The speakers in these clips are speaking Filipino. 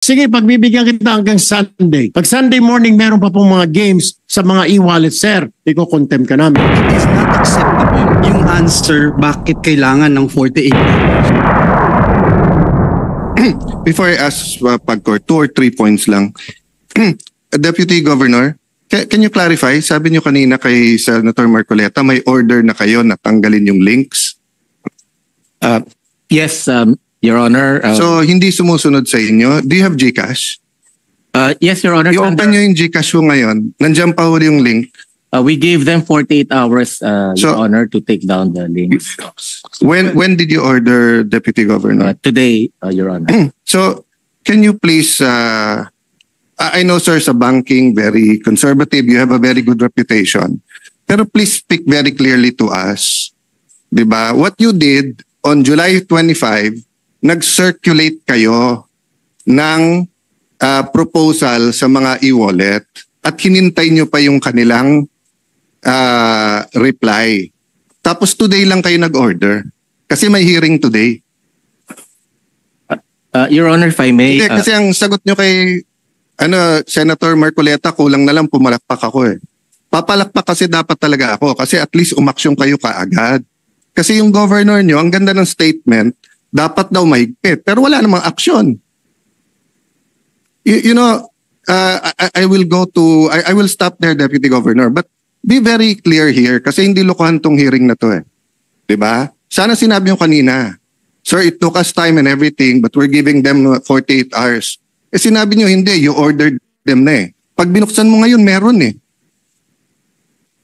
Sige, pagbibigyan kita hanggang Sunday. Pag Sunday morning, meron pa pong mga games sa mga e-wallet, sir. Iko-contempt ka namin. It is not acceptable yung answer bakit kailangan ng 48 hours. Before I ask Pagcor, 2 or 3 points lang. Deputy Governor, can you clarify? Sabi niyo kanina kay Senator Marcoleta, may order na kayo na tanggalin yung links. Yes, Your Honor. So, hindi sumusunod sa inyo. Do you have GCash? Yes, Your Honor. I-open nyo yung GCash mo ngayon. Nandiyan pa huli yung link. We gave them 48 hours, Your Honor, to take down the links. When did you order, Deputy Governor? Today, Your Honor. So, can you please... I know, sir, sa banking, very conservative. You have a very good reputation. Pero please speak very clearly to us. Diba? What you did on July 25, nag-circulate kayo ng proposal sa mga e-wallet at hinintay nyo pa yung kanilang reply. Tapos today lang kayo nag-order kasi may hearing today. Your Honor, if I may... Hindi, kasi ang sagot nyo kay Senator Marcoleta, kulang na lang pumalakpak ako eh. Papalakpak kasi dapat talaga ako kasi at least umaksyon kayo kaagad. Kasi yung governor nyo, ang ganda ng statement, dapat daw mahigpit. Pero wala namang aksyon. You know, I will go to, I will stop there, Deputy Governor. But be very clear here kasi hindi lokohan tong hearing na to eh. Diba? Sana sinabi nyo kanina, sir, it took us time and everything but we're giving them 48 hours. Eh sinabi nyo, hindi, you ordered them na eh. Pag binuksan mo ngayon, meron eh.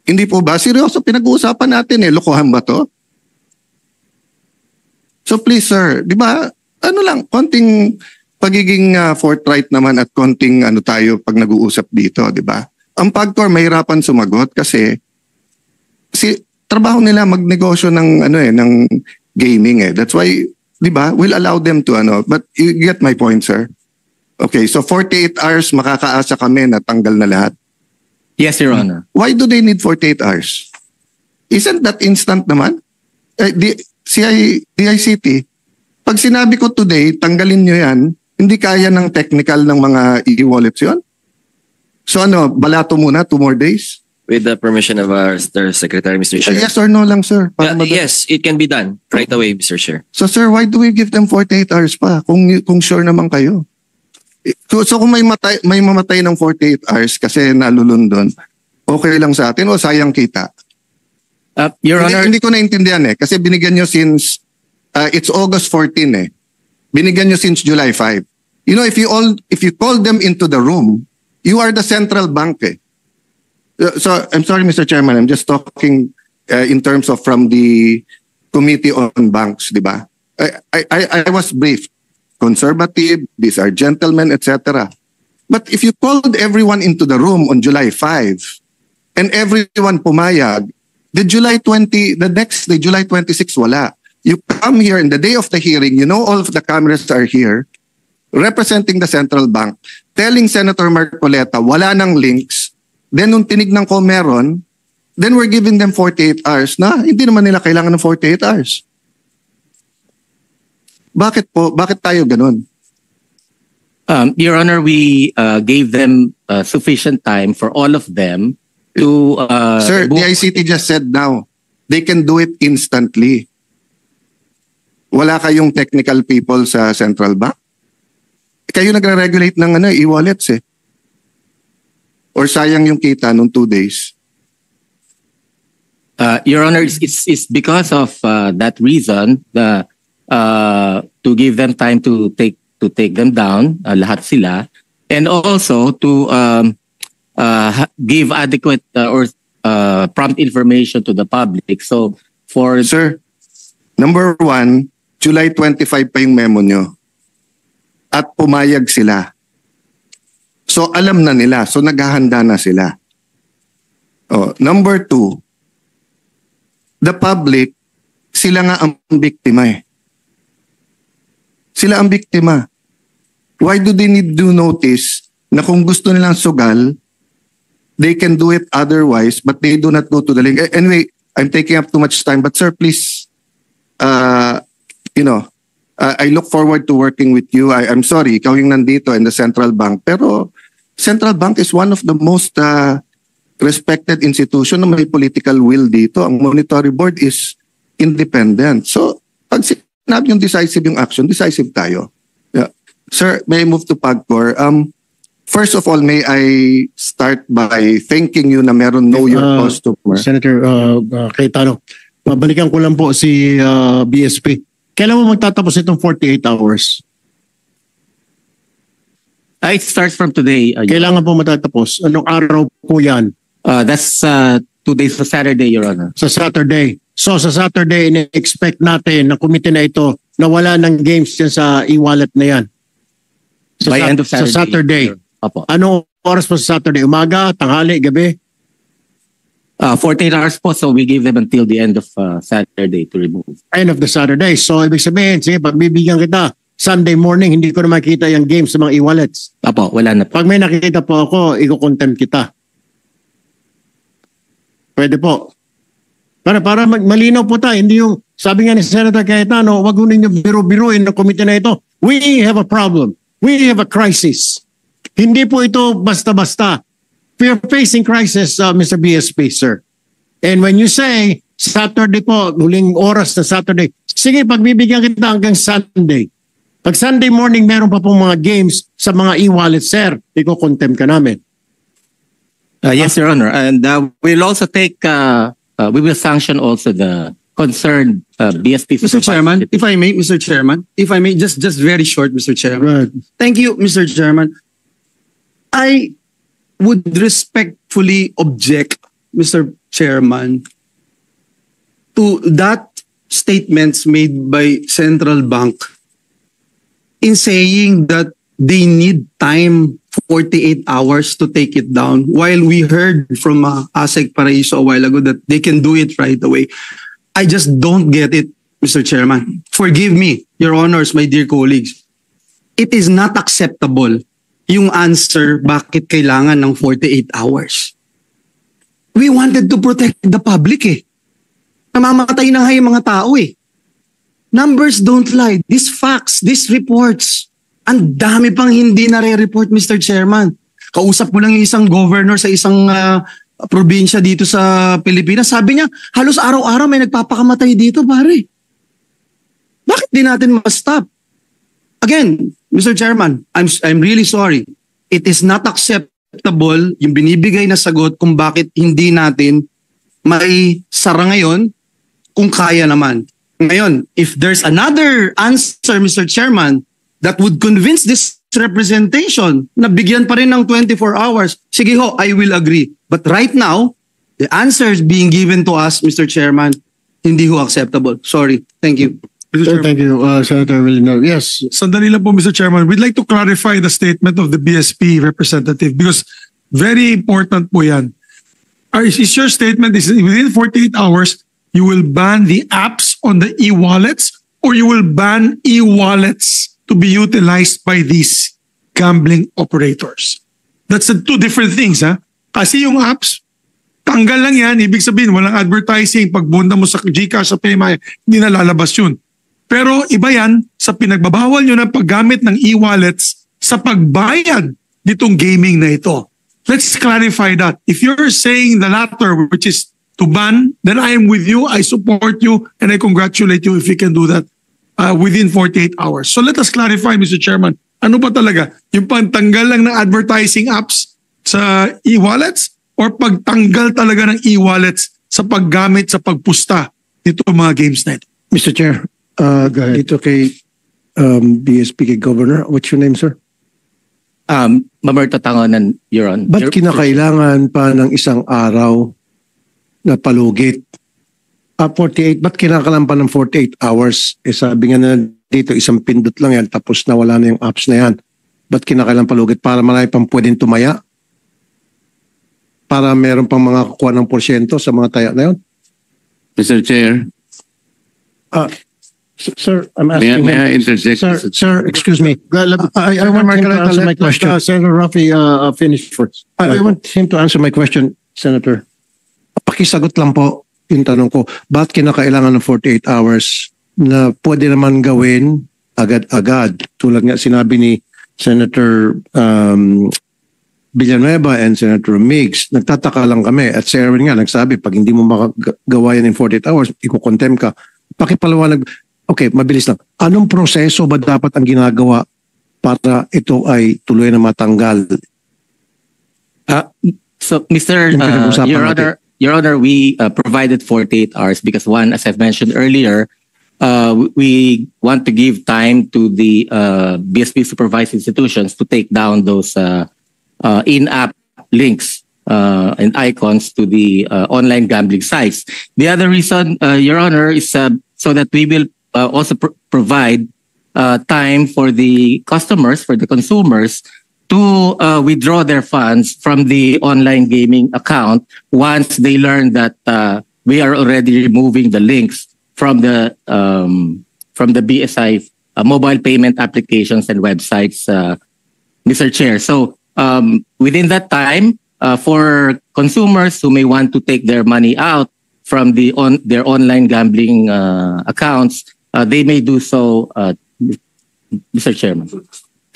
Hindi po ba? Seryoso, pinag-uusapan natin eh. Lokohan ba to? So please sir, di ba, ano lang, konting pagiging forthright naman at konting tayo pag nag-uusap dito, di ba? Ang Pagcor mahirapan sumagot kasi trabaho nila magnegosyo ng ng gaming eh. That's why, di ba, we'll allow them to but you get my point, sir. Okay, so 48 hours makakaasa kami na tanggal na lahat. Yes, Your Honor. Why do they need 48 hours? Isn't that instant naman? DICT, pag sinabi ko today, tanggalin nyo yan, hindi kaya ng technical ng mga e-wallets yun? So balato muna, 2 more days? With the permission of our Secretary, Mr. Chair. Yes or no lang, sir? Yes, it can be done right away, Mr. Chair. So sir, why do we give them 48 hours pa kung sure naman kayo? So kung may mamatay ng 48 hours kasi nalulundon, okay lang sa atin o sayang kita? Your Honor, hindi ko naintindihan eh. Kasi binigyan nyo since, it's August 14 eh. Binigyan nyo since July 5. You know, if you call them into the room, you are the central bank eh. So, I'm sorry Mr. Chairman, I'm just talking in terms of from the Committee on Banks, di ba? I was briefed. Conservative, these are gentlemen, etc. But if you called everyone into the room on July 5 and everyone pumayag, the next day, July 26, wala. You come here in the day of the hearing, you know all of the cameras are here, representing the central bank, telling Senator Marcoleta, wala nang links. Then nung tinignan ko meron, then we're giving them 48 hours na hindi naman nila kailangan ng 48 hours. Bakit po? Bakit tayo ganun? Your Honor, we gave them sufficient time for all of them to... Sir, the ICT just said now, they can do it instantly. Wala kayong technical people sa central bank? Kayo nagre-regulate ng e-wallets eh. Or sayang yung kita nung 2 days? Your Honor, it's because of that reason to give them time to take them down, lahat sila, and also to give adequate or prompt information to the public. So for... Sir, number 1, July 25 pa yung memo nyo. At pumayag sila. So alam na nila. So naghahanda na sila. Number 2, the public, sila nga ang biktima eh. Sila ang biktima. Why do they need to notice na kung gusto nilang sugal, they can do it otherwise, but they do not go to the link. Anyway, I'm taking up too much time, but sir, please, I look forward to working with you. I'm sorry, ikaw yung nandito in the central bank. Pero central bank is one of the most respected institution na may political will dito. Ang monetary board is independent. So, pag sinabi yung decisive yung action, decisive tayo. Yeah. Sir, may I move to PAGCOR? First of all, may I start by thanking you na meron know your customer. Senator Cayetano, babalikan ko lang po si BSP. Kailan mo magtatapos itong 48 hours? It starts from today. Kailangan po matatapos. Anong araw po yan? That's 2 days sa Saturday, Your Honor. Sa Saturday. So sa Saturday, in-expect natin na committee na ito na wala ng games yan sa e-wallet na yan. By end of Saturday. Sa Saturday. Opo. Anong oras po sa Saturday? Umaga, tanghali, gabi? 48 hours po, so we give them until the end of Saturday to remove. End of the Saturday. So ibig sabihin, sige, pagbibigyan kita, Sunday morning, hindi ko na makita yung games sa mga e-wallets. Opo, wala na po. Pag may nakikita po ako, i-contempt kita. Pwede po. Para malinaw po tayo. Hindi yung, sabi nga ni Senator Cayetano, wag mo ninyo biro-biruin na komite na ito. We have a problem. We have a crisis. Hindi po ito basta-basta. We are facing crisis, Mr. BSP, sir. And when you say, Saturday po, huling oras na Saturday, sige, pagbibigyan kita hanggang Sunday. Pag Sunday morning, meron pa pong mga games sa mga e-wallet, sir. Iko-contempt ka namin. Yes, Your Honor. And we'll also take, we will sanction also the concerned BSP. Mr. Chairman, if I may, Mr. Chairman, if I may, just very short, Mr. Chairman. Right. Thank you, Mr. Chairman. I would respectfully object, Mr. Chairman, to that statements made by Central Bank in saying that they need time 48 hours to take it down, while we heard from ASEC Paraiso a while ago that they can do it right away. I just don't get it, Mr. Chairman. Forgive me, Your Honors, my dear colleagues. It is not acceptable yung answer bakit kailangan ng 48 hours. We wanted to protect the public eh. Namamatay na nga yung mga tao eh. Numbers don't lie. These facts, these reports, ang dami pang hindi nare-report, Mr. Chairman. Kausap ko lang yung isang governor sa isang probinsya dito sa Pilipinas. Sabi niya, halos araw-araw may nagpapakamatay dito, pare. Bakit di natin ma-stop? Again, Mr. Chairman, I'm really sorry. It is not acceptable yung binibigay na sagot kung bakit hindi natin may sara ngayon kung kaya naman. Ngayon, if there's another answer, Mr. Chairman, that would convince this representation na bigyan pa rin ng 24 hours, sige ho, I will agree. But right now, the answers being given to us, Mr. Chairman, hindi ho acceptable. Sorry. Thank you. Thank you, Senator Villanueva. Yes. Sandali lang po, Mr. Chairman. We'd like to clarify the statement of the BSP representative because very important po yan. Is your statement is within 48 hours, you will ban the apps on the e-wallets or you will ban e-wallets to be utilized by these gambling operators? That's the two different things, ha? Kasi yung apps, tanggal lang yan. Ibig sabihin, walang advertising. Pag bunda mo sa GCash, sa PayMaya, hindi na lalabas yun. Pero iba yan sa pinagbabawal nyo ng paggamit ng e-wallets sa pagbayad nitong gaming na ito. Let's clarify that. If you're saying the latter, which is to ban, then I am with you, I support you, and I congratulate you if you can do that within 48 hours. So let us clarify, Mr. Chairman, ano ba talaga? Yung pagtanggal lang ng advertising apps sa e-wallets or pagtanggal talaga ng e-wallets sa paggamit sa pagpusta nito mga games na ito? Mr. Chair, Go ahead. dito kay BSP, kay Governor, what's your name, sir? Mamerto Tangonan, Your Honor. Ba't kinakailangan pa ng isang araw na palugit? 48, ba't kinakailangan pa ng 48 hours? Eh sabi nga na dito, isang pindot lang yan, tapos nawala na yung apps na yan. Ba't kinakailangan palugit? Para marami pang pwedeng tumaya? Para meron pang mga kukuha ng porsyento sa mga taya na yun? Mr. Chair, Sir, I'm asking may I interject? Sir, excuse me. I want him to answer my question. Senator Rafi, finish first. I want him to answer my question, Senator. Pakisagot lang po yung tanong ko. Ba't kinakailangan ng 48 hours na pwede naman gawin agad-agad. Tulad nga sinabi ni Senator Villanueva and Senator Migs, nagtataka lang kami. At si Erwin nga nagsabi, pag hindi mo makagawa yan in 48 hours, iko-contempt ka. Pakipaliwanag. Okay, mabilis lang. Anong proseso ba dapat ang ginagawa para ito ay tuloy na matanggal? So, Mr. Yung pinag-usapan Your Honor, we provided 48 hours because one, as I've mentioned earlier, we want to give time to the BSP supervised institutions to take down those in-app links and icons to the online gambling sites. The other reason, Your Honor, is so that we will also provide time for the customers, for the consumers, to withdraw their funds from the online gaming account once they learn that we are already removing the links from the BSI mobile payment applications and websites, Mr. Chair. So within that time, for consumers who may want to take their money out from their online gambling accounts, they may do so, Mr. Chairman.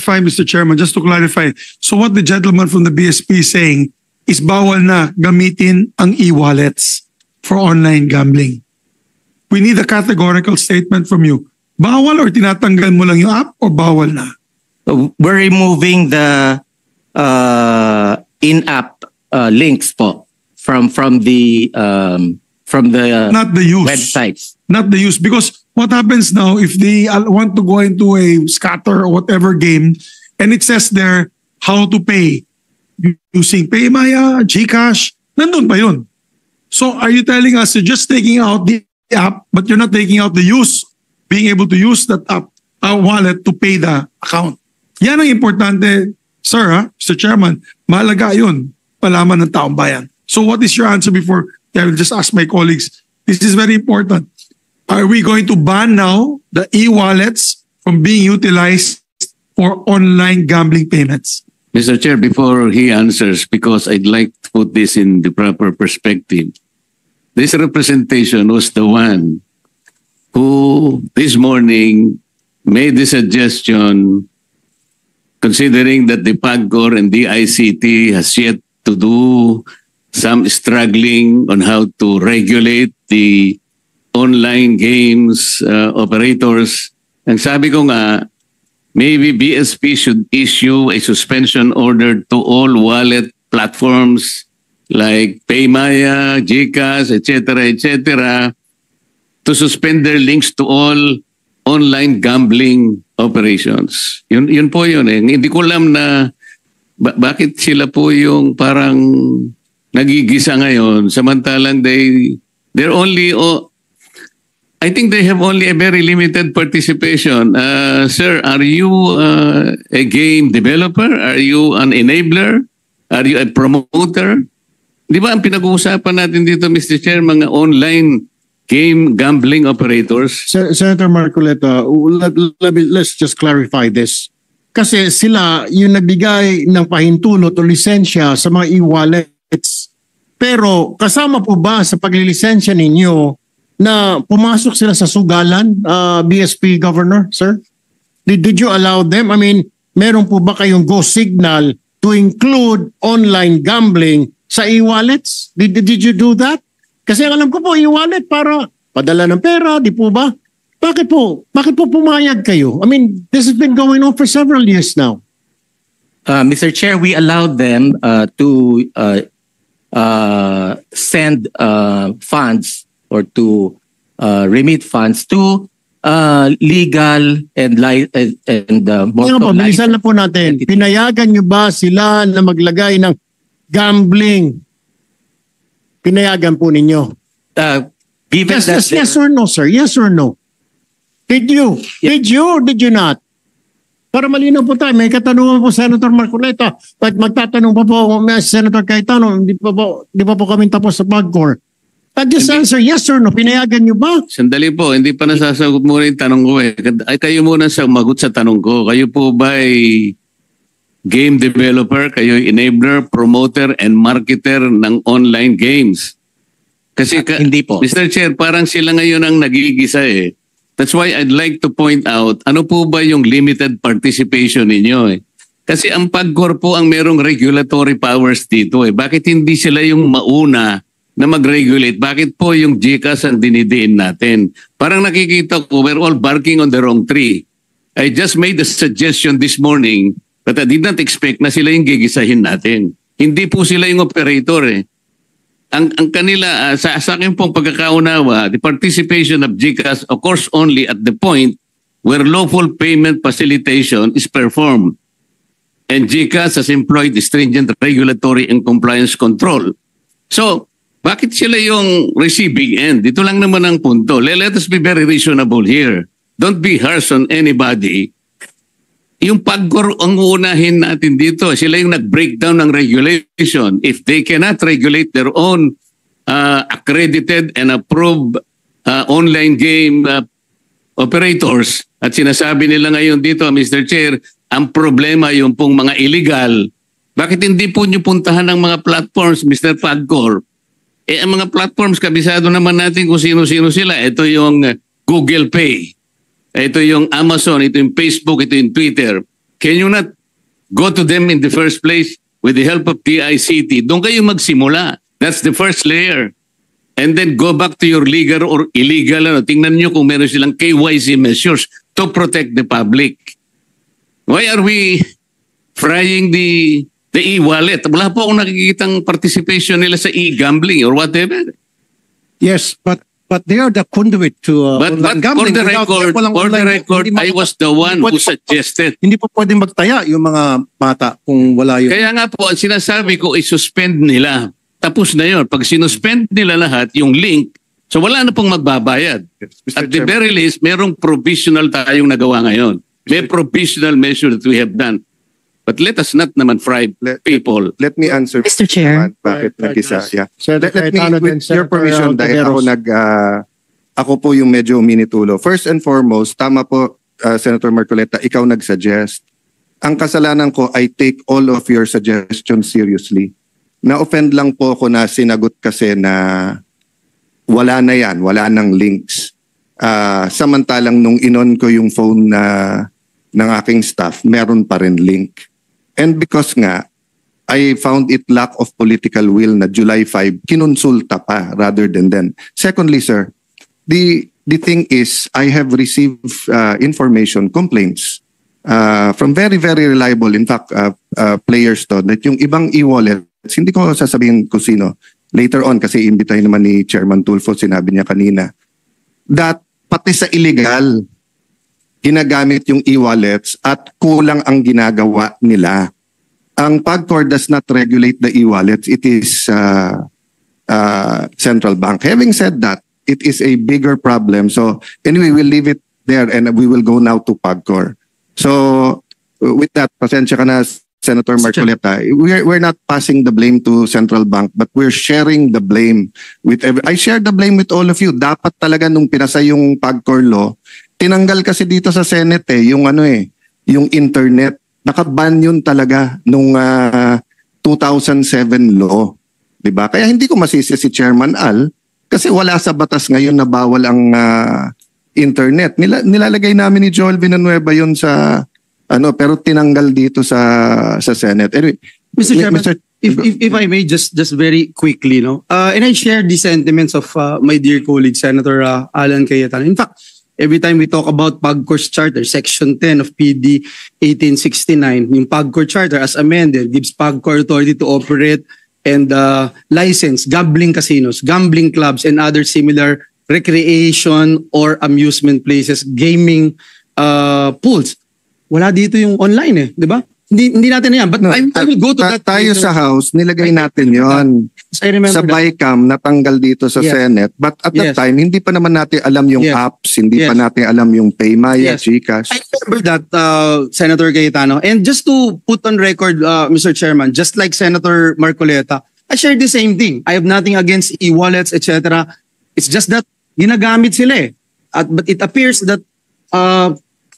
Fine, Mr. Chairman, just to clarify. So what the gentleman from the BSP is saying is bawal na gamitin ang e-wallets for online gambling. We need a categorical statement from you. Bawal or tinatanggal mo lang yung app or bawal na? We're removing the in-app links po from the Not the use. websites. Not the use. Because what happens now if they want to go into a scatter or whatever game and it says there how to pay using PayMaya, GCash, nandun ba yun? So are you telling us you're just taking out the app but you're not taking out the use, being able to use that app, wallet to pay the account? Yan ang importante, sir, Mr. Chairman. Mahalaga yun, palaman ng taong bayan. So what is your answer before I will just ask my colleagues? This is very important. Are we going to ban now the e-wallets from being utilized for online gambling payments? Mr. Chair, before he answers, because I'd like to put this in the proper perspective, this representation was the one who this morning made the suggestion, considering that the PAGCOR and the ICT has yet to do some struggling on how to regulate the online games operators. Ang sabi ko nga, maybe BSP should issue a suspension order to all wallet platforms like PayMaya, GCash, etc., to suspend their links to all online gambling operations. Yun po yun eh. Hindi ko alam na bakit sila po yung parang nagigisa ngayon samantalang they're only I think they have only a very limited participation. Sir, are you a game developer? Are you an enabler? Are you a promoter? Di ba ang pinag-uusapan natin dito, Mr. Chair, mga online game gambling operators? Senator Marcoleta, let's just clarify this. Kasi sila yung nagbigay ng pahintulot o lisensya sa mga e-wallets. Pero kasama po ba sa paglilisensya ninyo na pumasok sila sa sugalan, BSP Governor, sir? Did you allow them? I mean, meron po ba kayong go signal to include online gambling sa e-wallets? Did you do that? Kasi alam ko po, e-wallet para padala ng pera, di po ba? Bakit po pumayag kayo? I mean, this has been going on for several years now. Mr. Chair, we allowed them to send funds or to remit funds to legal and Ngayon po, bilisan na po natin. Pinayagan nyo ba sila na maglagay ng gambling? Pinayagan po ninyo? Yes or no, sir? Yes or no? Did you? Yeah. Did you or did you not? Para malinaw po tayo, may katanungan po Senator Marcoleta. At magtatanong pa po Senator Cayetano, di pa po kami tapos sa PAGCOR. Just answer yes or no. Pinayagan nyo ba? Sandali po, hindi pa nasasagot muna yung tanong ko eh. Ay, kayo muna magot sa tanong ko. Kayo po ba ay game developer? Kayo enabler, promoter, and marketer ng online games? Kasi hindi po. Mr. Chair, parang sila ngayon ang nagigisa eh. That's why I'd like to point out, ano po ba yung limited participation ninyo eh? Kasi ang PAGCOR po ang merong regulatory powers dito eh. Bakit hindi sila yung mauna na mag-regulate? Bakit po yung GCash ang dinidiin natin? Parang nakikita ko, we're all barking on the wrong tree. I just made a suggestion this morning but I did not expect na sila yung gigisahin natin. Hindi po sila yung operator eh. Ang kanila, sa akin pong pagkakaunawa, the participation of GCash occurs only at the point where lawful payment facilitation is performed. And GCash has employed stringent regulatory and compliance control. So, bakit sila yung receiving end? Dito lang naman ang punto. Let us be very reasonable here. Don't be harsh on anybody. Yung PAGCOR ang uunahin natin dito. Sila yung nag-breakdown ng regulation. If they cannot regulate their own accredited and approved online game operators, at sinasabi nila ngayon dito, Mr. Chair, ang problema yung pong mga illegal. Bakit hindi po nyo puntahan ng mga platforms, Mr. PAGCOR? Eh, ang mga platforms, kabisado naman natin kung sino-sino sila. Ito yung Google Pay. Ito yung Amazon, ito yung Facebook, ito yung Twitter. Can you not go to them in the first place with the help of DICT? Doon kayo magsimula. That's the first layer. And then go back to your legal or illegal. Tingnan nyo kung meron silang KYC measures to protect the public. Why are we frying the e-wallet? Wala po akong nakikitang participation nila sa e-gambling or whatever. Yes, but they are the conduit to But online for gambling. the record, I was the one who suggested. Hindi po pwedeng magtaya yung mga bata kung wala yun. Kaya nga po, ang sinasabi ko, i-suspend nila. Tapos na yun. Pag sinuspend nila lahat, yung link, so wala na pong magbabayad. At the very least, merong provisional tayong nagawa ngayon. May provisional measure that we have done. But let us not naman fry people. Let me answer. Mr. Chair. Bakit nag-isa? Yeah. Senator Let me, Cayetano with and your Senator permission, dahil Tiveros. ako po yung medyo minitulo. First and foremost, tama po, Senator Marcoleta, ikaw nag-suggest. Ang kasalanan ko, I take all of your suggestions seriously. Na-offend lang po ako na sinagot kasi na wala na yan, wala nang links. Samantalang nung inon ko yung phone ng aking staff, meron pa rin link. And because nga, I found it lack of political will na July 5, kinonsulta pa rather than then. Secondly, sir, the thing is, I have received information, complaints from very, very reliable, in fact, players to, that yung ibang e-wallets, hindi ko sasabihin kung sino, later on, kasi imbitahin naman ni Chairman Tulfo, sinabi niya kanina, that pati sa illegal, ginagamit yung e-wallets at kulang ang ginagawa nila. Ang PAGCOR does not regulate the e-wallets. It is central bank. Having said that, it is a bigger problem. So anyway, we'll leave it there and we will go now to PAGCOR. So with that, pasensya ka na, Senator Marcoleta, we're not passing the blame to central bank, but we're sharing the blame with I share the blame with all of you. Dapat talaga nung pinasa yung PAGCOR law, tinanggal kasi dito sa Senate yung yung internet. Nakaban yun talaga nung 2007 law. Diba? Kaya hindi ko masisi si Chairman Al kasi wala sa batas ngayon na bawal ang internet. Nilalagay namin ni Joel Villanueva yun sa pero tinanggal dito sa Senate. Anyway, Mr. Chairman, if I may just very quickly, and I share the sentiments of my dear colleague Senator Alan Cayetano. In fact, every time we talk about PAGCOR's charter, Section 10 of PD 1869, yung PAGCOR charter as amended gives PAGCOR authority to operate and license gambling casinos, gambling clubs, and other similar recreation or amusement places, gaming pools. Wala dito yung online di ba? Hindi natin yan. But I will go to that. Tayo sa House, nilagay natin yon. I remember sa BICAM, natanggal dito sa Senate. But at that time, hindi pa naman natin alam yung apps, hindi pa natin alam yung Paymaya, GCash. I remember that, Senator Cayetano. And just to put on record, Mr. Chairman, just like Senator Marcoleta, I share the same thing. I have nothing against e-wallets, etc. It's just that ginagamit sila but it appears that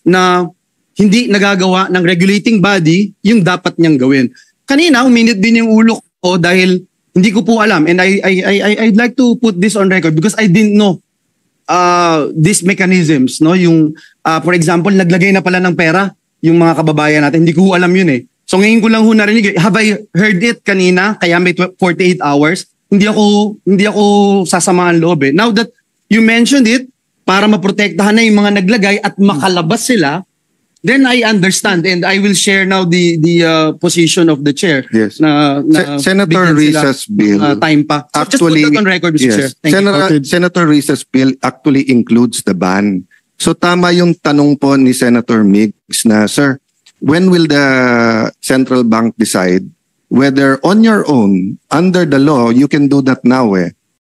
na hindi nagagawa ng regulating body yung dapat niyang gawin. Kanina, uminit din yung ulo ko dahil hindi ko po alam. And I'd like to put this on record because I didn't know these mechanisms, no? Yung for example, naglagay na pala ng pera yung mga kababayan natin. Hindi ko alam yun eh. So ngayon ko lang ho narinig. Have I heard it kanina? Kaya may 48 hours. Hindi ako sasamaan loob eh. Now that you mentioned it, para maprotektahan na yung mga naglagay at makalabas sila, then I understand and I will share now the position of the chair. Yes. Senator bigyan sila, Risa's bill time pa. So actually, just put that on record, Mr. Chair. Thank you. Senator Risa's bill actually includes the ban. So tama yung tanong po ni Senator Migs na, sir, when will the central bank decide whether on your own, under the law, you can do that now